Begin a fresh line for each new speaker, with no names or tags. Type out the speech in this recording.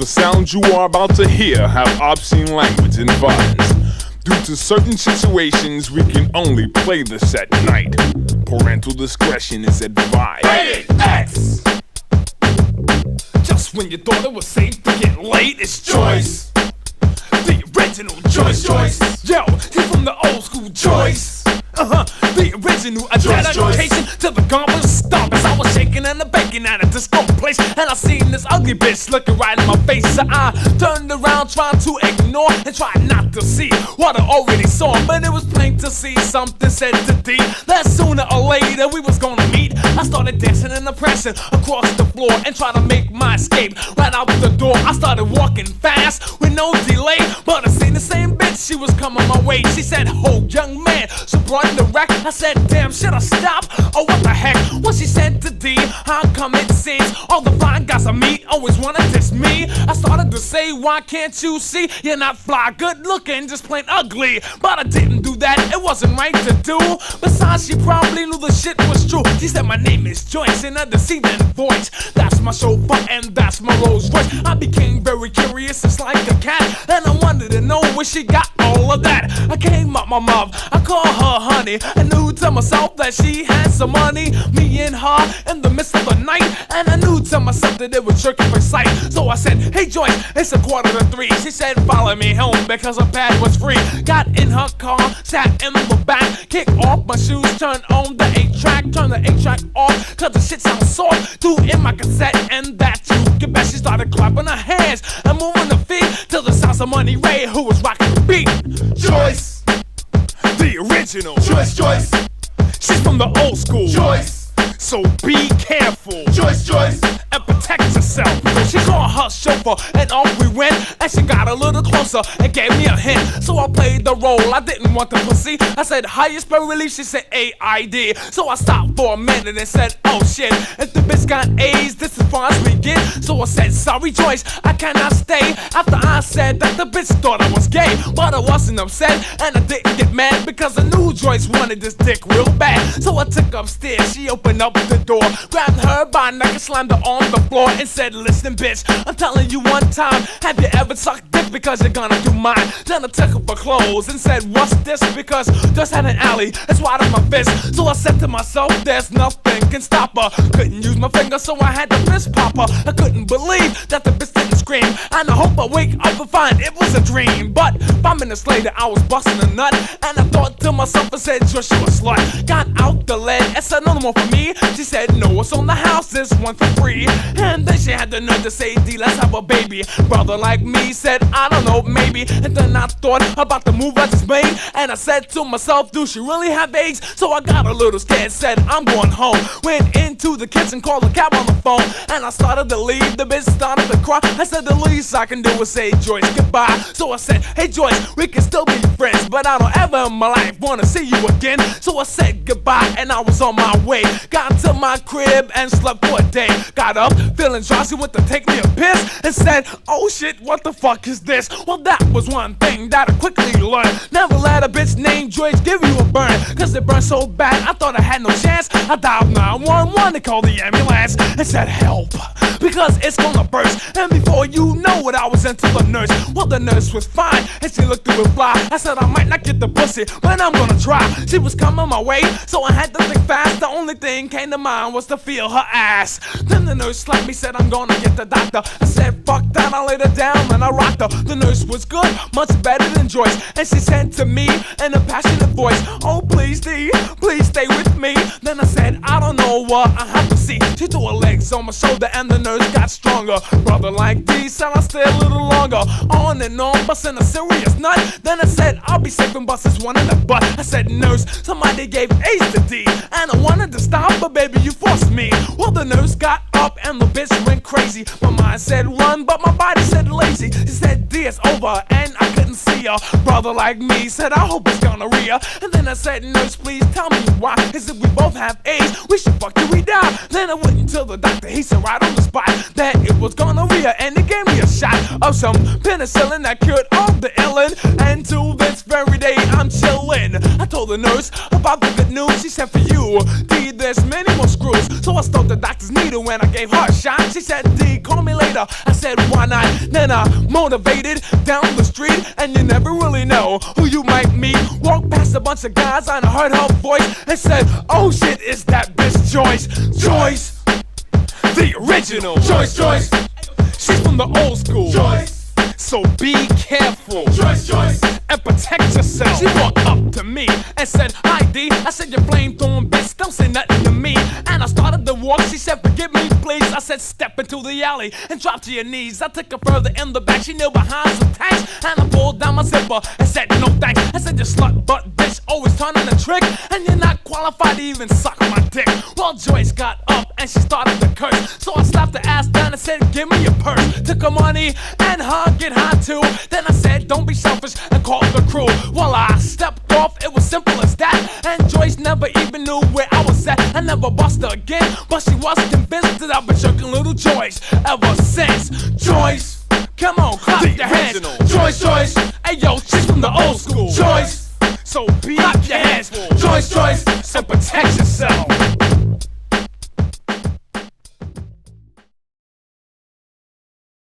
The sounds you are about to hear have obscene language and violence. Due to certain situations, we can only play this at night. Parental discretion is advised.
Rated X! Just when you thought it was safe to get laid, it's Joyce. The original Joyce. Yo, he's from the old school Joyce. The original, a dedication to the gauntlet stomp. As I was shaking and baking at a disco place, and I seen this ugly bitch looking right in my face. So I turned around trying to ignore and tried not to see what I already saw. But it was plain to see something said to D that sooner or later we was gonna meet. I started dancing and pressing across the floor and tried to make my escape. Right out the door, I started walking fast with no delay. But I seen the same bitch, she was coming my way. She said, "Oh, young man," so brought in the wreck. I said, "Damn, should I stop? Oh, what the heck?" Well, she said to D, "How come it seems all the fine guys I meet always wanna diss me?" I started to say, "Why can't you see? You're not fly, good looking, just plain ugly." But I didn't do that, it wasn't right to do. Besides, she probably knew the shit was true. She said, "My name is Joyce," in a deceiving voice. That's my chauffeur and that's my Rolls Royce. I became very curious, it's like a cat, and I wanted to know where she got all of that. I came up my mouth, I called her honey. I knew to myself that she had some money. Me and her in the midst of the night, and I knew to myself that it was jerking for sight. So I said, "Hey Joyce, it's 2:45. She said, "Follow me home," because her pad was free. Got in her car, sat in the back, kicked off my shoes, turned on the 8-track, turned the 8-track off, cause the shit sounds soft. Threw in my cassette, and that you can bet she started clapping her hands and moving her feet till the sounds of Money Ray, who was rocking the beat.
Joyce, the original
Joyce.
She's from the old school
Joyce.
So be careful,
Joyce.
and protect yourself.
She called her chauffeur and off we went, and she got a little closer and gave me a hint. So I played the role, I didn't want the pussy. I said, "How you spell relief?" She said, "A-I-D." So I stopped for a minute and said, "Oh shit, if the bitch got A's, this is far as we get." So I said, "Sorry Joyce, I cannot stay." After I said that, the bitch thought I was gay, but I wasn't upset and I didn't get mad because I knew Joyce wanted this dick real bad. So I took upstairs, she opened up the door, grabbed her by the neck and slammed her on the floor and said, "Listen bitch, I'm telling you one time, have you ever sucked dick because you're gonna do mine?" Then I took off her clothes and said, "What's this?" Because just had an alley as wide as my fist. So I said to myself, there's nothing can stop her. Couldn't use my finger, so I had to fist pop her. I couldn't believe that the bitch didn't scream, and I hope I wake up and find it was a dream. But 5 minutes later I was busting a nut, and I thought to myself, I said, "Joyce, you a slut." Got out the lead and said, "No more for me." She said, "No, it's on the house, this one for free." And then she had the nerve to say, "D, let's have a baby." Brother like me said, "I don't know, maybe." And then I thought about the move I just made, and I said to myself, "Do she really have AIDS?" So I got a little scared, said, "I'm going home." Went into the kitchen, called the cab on the phone, and I started to leave. The bitch started to cry. I said, "The least I can do is say Joyce goodbye." So I said, "Hey Joyce, we can still be friends, but I don't ever in my life wanna see you again." So I said goodbye and I was on my way. Got to my crib and slept for a day. Got up feeling drowsy, went to take me a piss and said, "Oh shit, what the fuck is this?" Well, that was one thing that I quickly learned. Never let a bitch named Joyce give you a burn, cause it burned so bad I thought I had no chance. I dialed 911 to call the ambulance and said, "Help, because it's gonna burst." And before you know it, I was into the nurse. Well, the nurse was fine and she looked through a fly. I said, "I might not get the pussy, but I'm gonna try." She was coming my way, so I had to think fast. The only thing came to mind was to feel her ass. Then the nurse slapped me, said, "I'm gonna get the doctor." I said, "Fuck that," I laid her down and I rocked her. The nurse was good, much better than Joyce, and she said to me in a passionate voice, "Oh please D, please stay with me." Then I said, "I don't know what I have to see." She threw her legs on my shoulder and the nurse got stronger. Brother like D said I'll stay a little longer. On and on, busting a serious nut. Then I said, "I'll be safe and bust this one in the butt." I said, "Nurse, somebody gave AIDS to D, and I wanted to stop, but baby you forced me." Well, the nurse got up and the bitch went crazy. My mind said run, but my body said lazy. She said, "D, it's over," and I couldn't see her. Brother like me said, "I hope it's gonorrhea." And then I said, "Nurse, please tell me why. Is if we both have AIDS, we should fuck till we die." Then I went into the doctor, he said right on the spot that it was gonorrhea, and he gave me a shot of some penicillin that cured all the illin'. And to this very day I'm chillin'. I told the nurse about the good news. She said, "For you, D, there's many more screws." Joyce. So I stole the doctor's needle and I gave her a shot. She said, D, call me later. I said, why not? Then I motivated down the street, and you never really know who you might meet. Walked past a bunch of guys and I heard her voice and said, oh shit, is that bitch Joyce? Joyce, the original.
Joyce, Joyce.
She's from the old school.
Joyce.
So be careful.
Joyce, Joyce.
And protect yourself. She walked up to me and said, hi D. I said, you flame-throwing bitch, don't say nothing to me. And I started to walk, she said, forgive me please. I said, step into the alley and drop to your knees. I took her further in the back, she knew behind some tanks. And I pulled down my zipper and said, no thanks. I said, you slut butt bitch, always turning a trick, and you're not qualified to even suck my dick. Well, Joyce got up and she started to curse, so I slapped her ass down and said, give me your purse. Took her money and her get high too. Then I said, don't be selfish, and called the crew. Well, I stepped off, it was simple as that. And Joyce never even knew where I was at. I never bust her again, but she was convinced that I've been jerking little Joyce ever since. Joyce, come on, clap your hands. Joyce, Joyce, hey yo, she's from the old school. Joyce, so be clap your hands. Joyce, Joyce, and protect yourself.